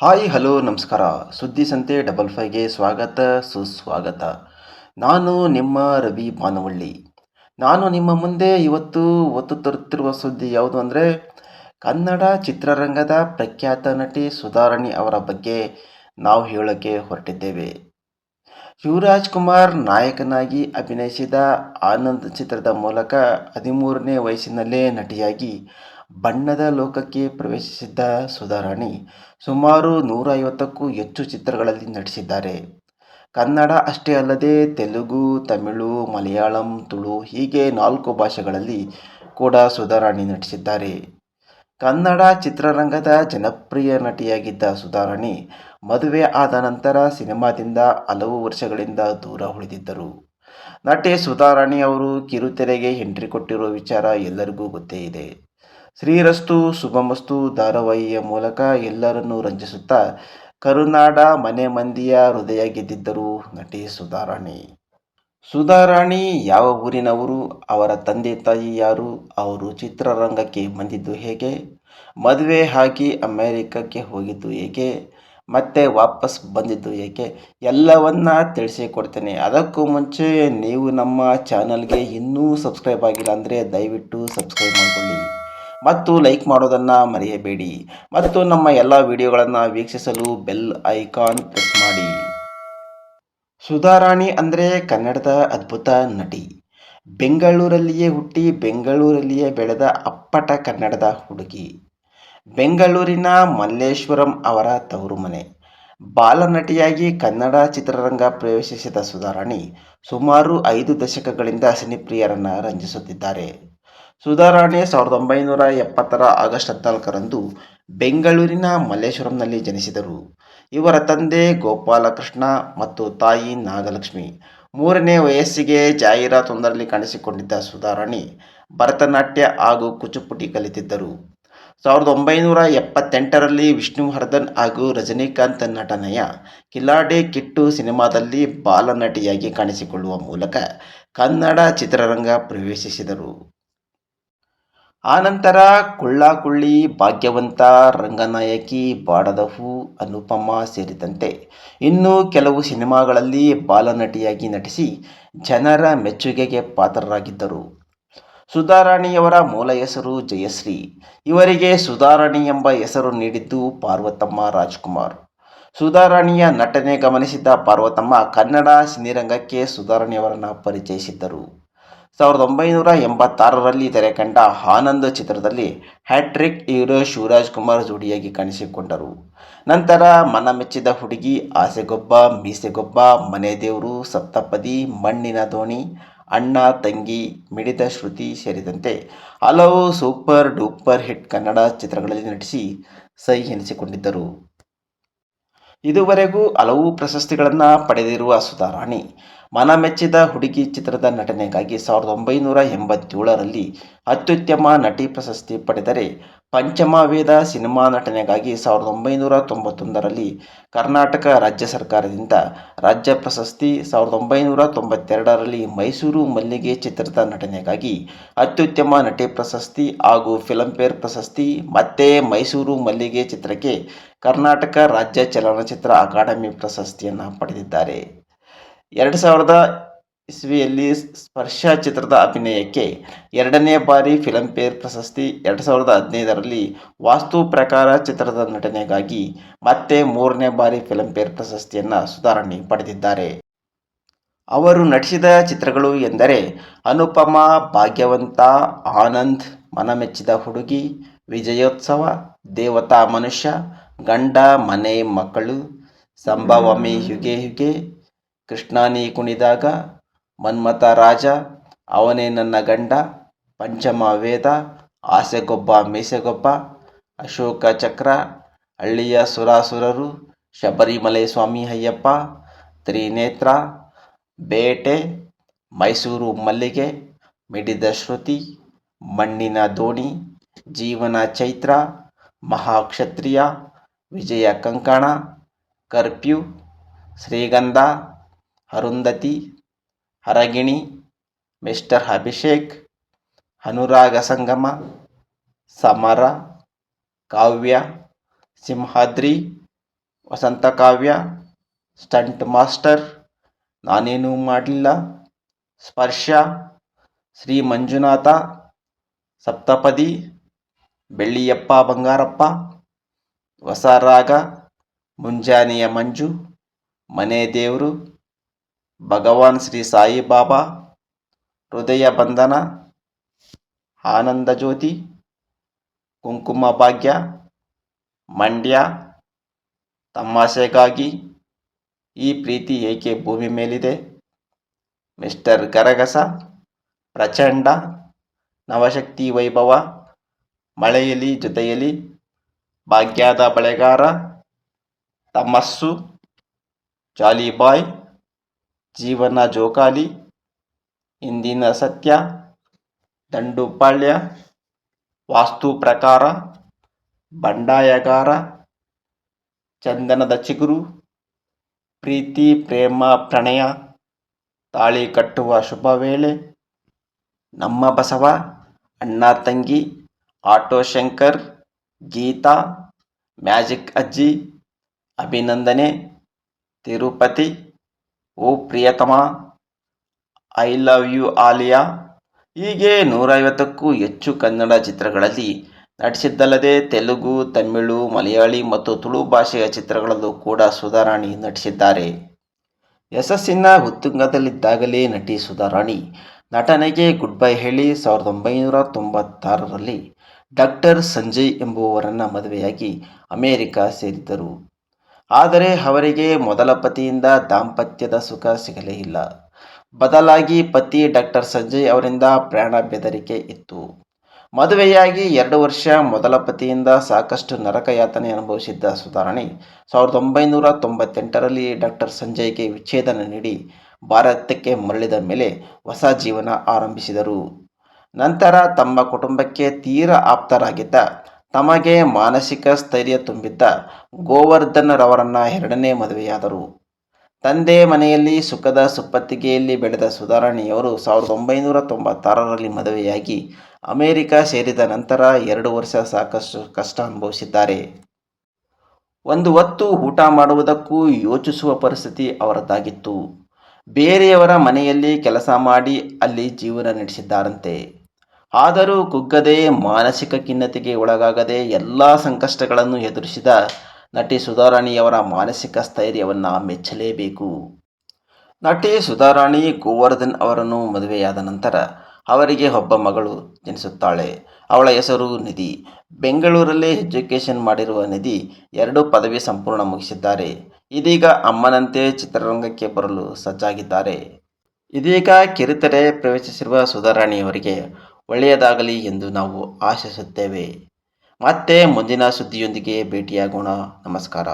Hi hello ನಮಸ್ಕಾರ. ಸುದ್ದಿ ಸಂತೆ 55ಗೆ ಸ್ವಾಗತ ಸುಸ್ವಾಗತ. ನಾನು ನಿಮ್ಮ ರವಿ ಬಾನವಳ್ಳಿ. ನಾನು ನಿಮ್ಮ ಮುಂದೆ ಇವತ್ತು ಒತ್ತು ತರುತ್ತಿರುವ ಸುದ್ದಿ ಯಾವುದು ಅಂದರೆ, ಕನ್ನಡ ಚಿತ್ರರಂಗದ ಪ್ರಖ್ಯಾತ ನಟಿ ಸುಧಾರಾಣಿ ಅವರ ಬಗ್ಗೆ ನಾವು ಹೇಳೋಕ್ಕೆ ಹೊರಟಿದ್ದೇವೆ. ಶಿವರಾಜ್ ಕುಮಾರ್ ನಾಯಕನಾಗಿ ಅಭಿನಯಿಸಿದ ಆನಂದ್ ಚಿತ್ರದ ಮೂಲಕ 13ನೇ ವಯಸ್ಸಿನಲ್ಲೇ ನಟಿಯಾಗಿ ಬಣ್ಣದ ಲೋಕಕ್ಕೆ ಪ್ರವೇಶಿಸಿದ್ದ ಸುಧಾರಾಣಿ ಸುಮಾರು 150ಕ್ಕೂ ಹೆಚ್ಚು ಚಿತ್ರಗಳಲ್ಲಿ ನಟಿಸಿದ್ದಾರೆ. ಕನ್ನಡ ಅಷ್ಟೇ ಅಲ್ಲದೆ ತೆಲುಗು, ತಮಿಳು, ಮಲಯಾಳಂ, ತುಳು ಹೀಗೆ 4 ಭಾಷೆಗಳಲ್ಲಿ ಕೂಡ ಸುಧಾರಾಣಿ ನಟಿಸಿದ್ದಾರೆ. ಕನ್ನಡ ಚಿತ್ರರಂಗದ ಜನಪ್ರಿಯ ನಟಿಯಾಗಿದ್ದ ಸುಧಾರಾಣಿ ಮದುವೆ ಆದ ನಂತರ ಸಿನಿಮಾದಿಂದ ಹಲವು ವರ್ಷಗಳಿಂದ ದೂರ ಉಳಿದಿದ್ದರು. ನಟಿ ಸುಧಾರಾಣಿ ಅವರು ಕಿರುತೆರೆಗೆ ಎಂಟ್ರಿ ಕೊಟ್ಟಿರುವ ವಿಚಾರ ಎಲ್ಲರಿಗೂ ಗೊತ್ತೇ ಇದೆ. ಶ್ರೀರಸ್ತು ಶುಭಮಸ್ತು ಧಾರಾವಾಹಿಯ ಮೂಲಕ ಎಲ್ಲರನ್ನೂ ರಂಜಿಸುತ್ತಾ ಕರುನಾಡ ಮನೆ ಮಂದಿಯ ಹೃದಯ ಗೆದ್ದಿದ್ದರು ನಟಿ ಸುಧಾರಾಣಿ. ಸುಧಾರಾಣಿ ಯಾವ ಊರಿನವರು, ಅವರ ತಂದೆ ತಾಯಿ ಯಾರು, ಅವರು ಚಿತ್ರರಂಗಕ್ಕೆ ಬಂದಿದ್ದು ಹೇಗೆ, ಮದುವೆ ಆಗಿ ಅಮೆರಿಕಕ್ಕೆ ಹೋಗಿದ್ದು ಹೇಗೆ, ಮತ್ತೆ ವಾಪಸ್ ಬಂದಿದ್ದು ಏಕೆ ಎಲ್ಲವನ್ನ ತಿಳಿಸಿಕೊಡ್ತೇನೆ. ಅದಕ್ಕೂ ಮುಂಚೆ ನೀವು ನಮ್ಮ ಚಾನಲ್ಗೆ ಇನ್ನೂ ಸಬ್ಸ್ಕ್ರೈಬ್ ಆಗಿಲ್ಲ ಅಂದರೆ ದಯವಿಟ್ಟು ಸಬ್ಸ್ಕ್ರೈಬ್ ಮಾಡಿಕೊಳ್ಳಿ ಮತ್ತು ಲೈಕ್ ಮಾಡೋದನ್ನು ಮರೆಯಬೇಡಿ ಮತ್ತು ನಮ್ಮ ಎಲ್ಲ ವಿಡಿಯೋಗಳನ್ನು ವೀಕ್ಷಿಸಲು ಬೆಲ್ ಐಕಾನ್ ಪ್ರೆಸ್ ಮಾಡಿ. ಸುಧಾರಾಣಿ ಅಂದರೆ ಕನ್ನಡದ ಅದ್ಭುತ ನಟಿ. ಬೆಂಗಳೂರಲ್ಲಿಯೇ ಹುಟ್ಟಿ ಬೆಂಗಳೂರಲ್ಲಿಯೇ ಬೆಳೆದ ಅಪ್ಪಟ ಕನ್ನಡದ ಹುಡುಗಿ. ಬೆಂಗಳೂರಿನ ಮಲ್ಲೇಶ್ವರಂ ಅವರ ತವರು ಮನೆ. ಬಾಲನಟಿಯಾಗಿ ಕನ್ನಡ ಚಿತ್ರರಂಗ ಪ್ರವೇಶಿಸಿದ ಸುಧಾರಾಣಿ ಸುಮಾರು 5 ದಶಕಗಳಿಂದ ಸಿನಿಪ್ರಿಯರನ್ನು ರಂಜಿಸುತ್ತಿದ್ದಾರೆ. ಸುಧಾರಾಣಿ 1970ರ ಆಗಸ್ಟ್ 14ರಂದು ಬೆಂಗಳೂರಿನ ಮಲ್ಲೇಶ್ವರಂನಲ್ಲಿ ಜನಿಸಿದರು. ಇವರ ತಂದೆ ಗೋಪಾಲಕೃಷ್ಣ ಮತ್ತು ತಾಯಿ ನಾಗಲಕ್ಷ್ಮಿ. 3ನೇ ವಯಸ್ಸಿಗೆ ಜಾಹೀರಾತೊಂದರಲ್ಲಿ ಕಾಣಿಸಿಕೊಂಡಿದ್ದ ಸುಧಾರಾಣಿ ಭರತನಾಟ್ಯ ಹಾಗೂ ಕೂಚಿಪುಡಿ ಕಲಿತಿದ್ದರು. 1978ರಲ್ಲಿ ವಿಷ್ಣುವರ್ಧನ್ ಹಾಗೂ ರಜನಿಕಾಂತ್ ನಟನೆಯ ಕಿಲಾಡಿ ಕಿಟ್ಟು ಸಿನಿಮಾದಲ್ಲಿ ಬಾಲನಟಿಯಾಗಿ ಕಾಣಿಸಿಕೊಳ್ಳುವ ಮೂಲಕ ಕನ್ನಡ ಚಿತ್ರರಂಗ ಪ್ರವೇಶಿಸಿದರು. ಆನಂತರ ಕುಳ್ಳ ಕುಳ್ಳಿ, ಭಾಗ್ಯವಂತ, ರಂಗನಾಯಕಿ, ಬಾಡದ ಹೂ, ಅನುಪಮ ಸೇರಿದಂತೆ ಇನ್ನೂ ಕೆಲವು ಸಿನಿಮಾಗಳಲ್ಲಿ ಬಾಲನಟಿಯಾಗಿ ನಟಿಸಿ ಜನರ ಮೆಚ್ಚುಗೆಗೆ ಪಾತ್ರರಾಗಿದ್ದರು. ಸುಧಾರಾಣಿಯವರ ಮೂಲ ಹೆಸರು ಜಯಶ್ರೀ. ಇವರಿಗೆ ಸುಧಾರಾಣಿ ಎಂಬ ಹೆಸರು ನೀಡಿದ್ದು ಪಾರ್ವತಮ್ಮ ರಾಜ್ಕುಮಾರ್. ಸುಧಾರಾಣಿಯ ನಟನೆ ಗಮನಿಸಿದ್ದ ಪಾರ್ವತಮ್ಮ ಕನ್ನಡ ಸಿನಿರಂಗಕ್ಕೆ ಸುಧಾರಾಣಿಯವರನ್ನು ಪರಿಚಯಿಸಿದ್ದರು. 1986ರಲ್ಲಿ ತೆರೆಕಂಡ ಆನಂದ್ ಚಿತ್ರದಲ್ಲಿ ಹ್ಯಾಟ್ರಿಕ್ ಹೀರೋ ಶಿವರಾಜ್ ಕುಮಾರ್ ಜೋಡಿಯಾಗಿ ಕಾಣಿಸಿಕೊಂಡರು. ನಂತರ ಮನಮೆಚ್ಚಿದ ಹುಡುಗಿ, ಆಸೆಗೊಬ್ಬ, ಮೀಸೆಗೊಬ್ಬ, ಮನೆದೇವ್ರು, ಸಪ್ತಪದಿ, ಮಣ್ಣಿನ ದೋಣಿ, ಅಣ್ಣ ತಂಗಿ, ಮಿಡಿದ ಶ್ರುತಿ ಸೇರಿದಂತೆ ಹಲವು ಸೂಪರ್ ಡೂಪರ್ ಹಿಟ್ ಕನ್ನಡ ಚಿತ್ರಗಳಲ್ಲಿ ನಟಿಸಿ ಸೈ ಎನಿಸಿಕೊಂಡಿದ್ದರು. ಇದುವರೆಗೂ ಹಲವು ಪ್ರಶಸ್ತಿಗಳನ್ನು ಪಡೆದಿರುವ ಸುಧಾರಾಣಿ ಮನಮೆಚ್ಚಿದ ಹುಡುಗಿ ಚಿತ್ರದ ನಟನೆಗಾಗಿ 1987ರಲ್ಲಿ ಅತ್ಯುತ್ತಮ ನಟಿ ಪ್ರಶಸ್ತಿ ಪಡೆದರೆ, ಪಂಚಮವೇದ ಸಿನಿಮಾ ನಟನೆಗಾಗಿ 1991ರಲ್ಲಿ ಕರ್ನಾಟಕ ರಾಜ್ಯ ಸರ್ಕಾರದಿಂದ ರಾಜ್ಯ ಪ್ರಶಸ್ತಿ, 1992ರಲ್ಲಿ ಮೈಸೂರು ಮಲ್ಲಿಗೆ ಚಿತ್ರದ ನಟನೆಗಾಗಿ ಅತ್ಯುತ್ತಮ ನಟಿ ಪ್ರಶಸ್ತಿ ಹಾಗೂ ಫಿಲ್ಮ್ಫೇರ್ ಪ್ರಶಸ್ತಿ, ಮತ್ತೆ ಮೈಸೂರು ಮಲ್ಲಿಗೆ ಚಿತ್ರಕ್ಕೆ ಕರ್ನಾಟಕ ರಾಜ್ಯ ಚಲನಚಿತ್ರ ಅಕಾಡೆಮಿ ಪ್ರಶಸ್ತಿಯನ್ನು ಪಡೆದಿದ್ದಾರೆ. 2000ರಲ್ಲಿ ಸ್ಪರ್ಶ ಚಿತ್ರದ ಅಭಿನಯಕ್ಕೆ 2ನೇ ಬಾರಿ ಫಿಲ್ಮ್ಫೇರ್ ಪ್ರಶಸ್ತಿ, 2015ರಲ್ಲಿ ವಾಸ್ತು ಪ್ರಕಾರ ಚಿತ್ರದ ನಟನೆಗಾಗಿ ಮತ್ತೆ 3ನೇ ಬಾರಿ ಫಿಲ್ಮ್ಫೇರ್ ಪ್ರಶಸ್ತಿಯನ್ನು ಸುಧಾರಾಣಿ ಪಡೆದಿದ್ದಾರೆ. ಅವರು ನಟಿಸಿದ ಚಿತ್ರಗಳು ಎಂದರೆ ಅನುಪಮ, ಭಾಗ್ಯವಂತ, ಆನಂದ್, ಮನಮೆಚ್ಚಿದ ಹುಡುಗಿ, ವಿಜಯೋತ್ಸವ, ದೇವತಾ ಮನುಷ್ಯ, ಗಂಡ ಮನೆ ಮಕ್ಕಳು, ಸಂಭವಮಿ ಯುಗೆ ಯುಗೆ, ಕೃಷ್ಣ ನೀ ಕುಣಿದಾಗ, ಮನ್ಮಥ ರಾಜ, ಅವನೇ ನನ್ನ ಗಂಡ, ಪಂಚಮ ವೇದ, ಆಸೆಗೊಬ್ಬ ಮೀಸೆಗೊಬ್ಬ, ಅಶೋಕ ಚಕ್ರ, ಹಳ್ಳಿಯ ಸುರಾಸುರರು, ಶಬರಿಮಲೆ ಸ್ವಾಮಿ ಅಯ್ಯಪ್ಪ, ತ್ರಿನೇತ್ರ, ಬೇಟೆ, ಮೈಸೂರು ಮಲ್ಲಿಗೆ, ಮಿಡಿದ ಶ್ರುತಿ, ಮಣ್ಣಿನ ದೋಣಿ, ಜೀವನ ಚೈತ್ರ, ಮಹಾಕ್ಷತ್ರಿಯ, ವಿಜಯ ಕಂಕಣ, ಕರ್ಫ್ಯೂ, ಶ್ರೀಗಂಧ, ಅರುಂಧತಿ, ಅರಗಿಣಿ, ಮಿಸ್ಟರ್ ಅಭಿಷೇಕ್, ಅನುರಾಗ ಸಂಗಮ, ಸಮರ, ಕಾವ್ಯ, ಸಿಂಹಾದ್ರಿ, ವಸಂತಕಾವ್ಯ, ಸ್ಟಂಟ್ ಮಾಸ್ಟರ್, ನಾನೇನೂ ಮಾಡಲಿಲ್ಲ, ಸ್ಪರ್ಶ, ಶ್ರೀ ಮಂಜುನಾಥ, ಸಪ್ತಪದಿ, ಬೆಳ್ಳಿಯಪ್ಪ ಬಂಗಾರಪ್ಪ, ಹೊಸ ರಾಗ, ಮುಂಜಾನೆಯ ಮಂಜು, ಮನೆ ದೇವರು, ಭಗವಾನ್ ಶ್ರೀ ಸಾಯಿಬಾಬಾ, ಹೃದಯ ಬಂಧನ, ಆನಂದ ಜ್ಯೋತಿ, ಕುಂಕುಮ ಭಾಗ್ಯ, ಮಂಡ್ಯ, ತಮಾಷೆಗಾಗಿ, ಈ ಪ್ರೀತಿ ಏಕೆ ಭೂಮಿ ಮೇಲಿದೆ, ಮಿಸ್ಟರ್ ಗರಗಸ, ಪ್ರಚಂಡ, ನವಶಕ್ತಿ ವೈಭವ, ಮಳೆಯಲಿ ಜೊತೆಯಲಿ, ಭಾಗ್ಯದ ಬಳೆಗಾರ, ತಮಸ್ಸು, ಜಾಲಿಬಾಯ್, ಜೀವನ ಜೋಕಾಲಿ, ಇಂದಿನ ಸತ್ಯ, ದಂಡುಪಾಳ್ಯ, ವಾಸ್ತು ಪ್ರಕಾರ, ಬಂಡಾಯಗಾರ, ಚಂದನದ ಚಿಗುರು, ಪ್ರೀತಿ ಪ್ರೇಮ ಪ್ರಣಯ, ತಾಳಿ ಕಟ್ಟುವ ಶುಭ ವೇಳೆ, ನಮ್ಮ ಬಸವ, ಅಣ್ಣ ತಂಗಿ, ಆಟೋ ಶಂಕರ್, ಗೀತಾ, ಮ್ಯಾಜಿಕ್ ಅಜ್ಜಿ, ಅಭಿನಂದನೆ, ತಿರುಪತಿ, ಓ ಪ್ರಿಯತಮ, ಐ ಲವ್ ಯು ಆಲಿಯಾ, ಹೀಗೆ 150ಕ್ಕೂ ಹೆಚ್ಚು ಕನ್ನಡ ಚಿತ್ರಗಳಲ್ಲಿ ನಟಿಸಿದ್ದಲ್ಲದೆ ತೆಲುಗು, ತಮಿಳು, ಮಲಯಾಳಿ ಮತ್ತು ತುಳು ಭಾಷೆಯ ಚಿತ್ರಗಳಲ್ಲೂ ಕೂಡ ಸುಧಾರಾಣಿ ನಟಿಸಿದ್ದಾರೆ. ಯಶಸ್ಸಿನ ಉತ್ತುಂಗದಲ್ಲಿದ್ದಾಗಲೇ ನಟಿ ಸುಧಾರಾಣಿ ನಟನೆಗೆ ಗುಡ್ ಬೈ ಹೇಳಿ 1996ರಲ್ಲಿ ಡಾಕ್ಟರ್ ಸಂಜಯ್ ಎಂಬುವವರನ್ನು ಮದುವೆಯಾಗಿ ಅಮೆರಿಕ ಸೇರಿದ್ದರು. ಆದರೆ ಅವರಿಗೆ ಮೊದಲ ಪತಿಯಿಂದ ದಾಂಪತ್ಯದ ಸುಖ ಸಿಗಲೇ ಇಲ್ಲ. ಬದಲಾಗಿ ಪತಿ ಡಾಕ್ಟರ್ ಸಂಜಯ್ ಅವರಿಂದ ಪ್ರಾಣ ಬೆದರಿಕೆ ಇತ್ತು. ಮದುವೆಯಾಗಿ 2 ವರ್ಷ ಮೊದಲ ಪತಿಯಿಂದ ಸಾಕಷ್ಟು ನರಕಯಾತನೆ ಅನುಭವಿಸಿದ್ದ ಸುಧಾರಾಣಿ 1998ರಲ್ಲಿ ಡಾಕ್ಟರ್ ಸಂಜಯ್ಗೆ ವಿಚ್ಛೇದನ ನೀಡಿ ಭಾರತಕ್ಕೆ ಮರಳಿದ ಮೇಲೆ ಹೊಸ ಜೀವನ ಆರಂಭಿಸಿದರು. ನಂತರ ತಮ್ಮ ಕುಟುಂಬಕ್ಕೆ ತೀರಾ ಆಪ್ತರಾಗಿದ್ದ, ತಮಗೆ ಮಾನಸಿಕ ಸ್ಥೈರ್ಯ ತುಂಬಿದ್ದ ಗೋವರ್ಧನ್ ರವರನ್ನ 2ನೇ ಮದುವೆಯಾದರು. ತಂದೆ ಮನೆಯಲ್ಲಿ ಸುಖದ ಸುಪ್ಪತ್ತಿಗೆಯಲ್ಲಿ ಬೆಳೆದ ಸುಧಾರಾಣಿಯವರು 1996ರಲ್ಲಿ ಮದುವೆಯಾಗಿ ಅಮೆರಿಕ ಸೇರಿದ ನಂತರ 2 ವರ್ಷ ಸಾಕಷ್ಟು ಕಷ್ಟ ಅನುಭವಿಸಿದ್ದಾರೆ. ಒಂದು ಹೊತ್ತು ಊಟ ಮಾಡುವುದಕ್ಕೂ ಯೋಚಿಸುವ ಪರಿಸ್ಥಿತಿ ಅವರದ್ದಾಗಿತ್ತು. ಬೇರೆಯವರ ಮನೆಯಲ್ಲಿ ಕೆಲಸ ಮಾಡಿ ಅಲ್ಲಿ ಜೀವನ ನಡೆಸಿದ್ದಾರಂತೆ. ಆದರೂ ಕುಗ್ಗದೆ, ಮಾನಸಿಕ ಖಿನ್ನತೆಗೆ ಒಳಗಾಗದೆ ಎಲ್ಲ ಸಂಕಷ್ಟಗಳನ್ನು ಎದುರಿಸಿದ ನಟಿ ಸುಧಾರಾಣಿಯವರ ಮಾನಸಿಕ ಸ್ಥೈರ್ಯವನ್ನು ಮೆಚ್ಚಲೇಬೇಕು. ನಟಿ ಸುಧಾರಾಣಿ ಗೋವರ್ಧನ್ ಅವರನ್ನು ಮದುವೆಯಾದ ನಂತರ ಅವರಿಗೆ ಒಬ್ಬ ಮಗಳು ಜನಿಸುತ್ತಾಳೆ. ಅವಳ ಹೆಸರು ನಿಧಿ. ಬೆಂಗಳೂರಲ್ಲೇ ಎಜುಕೇಷನ್ ಮಾಡಿರುವ ನಿಧಿ 2 ಪದವಿ ಸಂಪೂರ್ಣ ಮುಗಿಸಿದ್ದಾರೆ. ಇದೀಗ ಅಮ್ಮನಂತೆ ಚಿತ್ರರಂಗಕ್ಕೆ ಬರಲು ಸಜ್ಜಾಗಿದ್ದಾರೆ. ಇದೀಗ ಕಿರುತೆರೆ ಪ್ರವೇಶಿಸಿರುವ ಸುಧಾರಾಣಿಯವರಿಗೆ ಒಳ್ಳೆಯದಾಗಲಿ ಎಂದು ನಾವು ಆಶಿಸುತ್ತೇವೆ. ಮತ್ತೆ ಮುಂದಿನ ಸುದ್ದಿಯೊಂದಿಗೆ ಭೇಟಿಯಾಗೋಣ. ನಮಸ್ಕಾರ.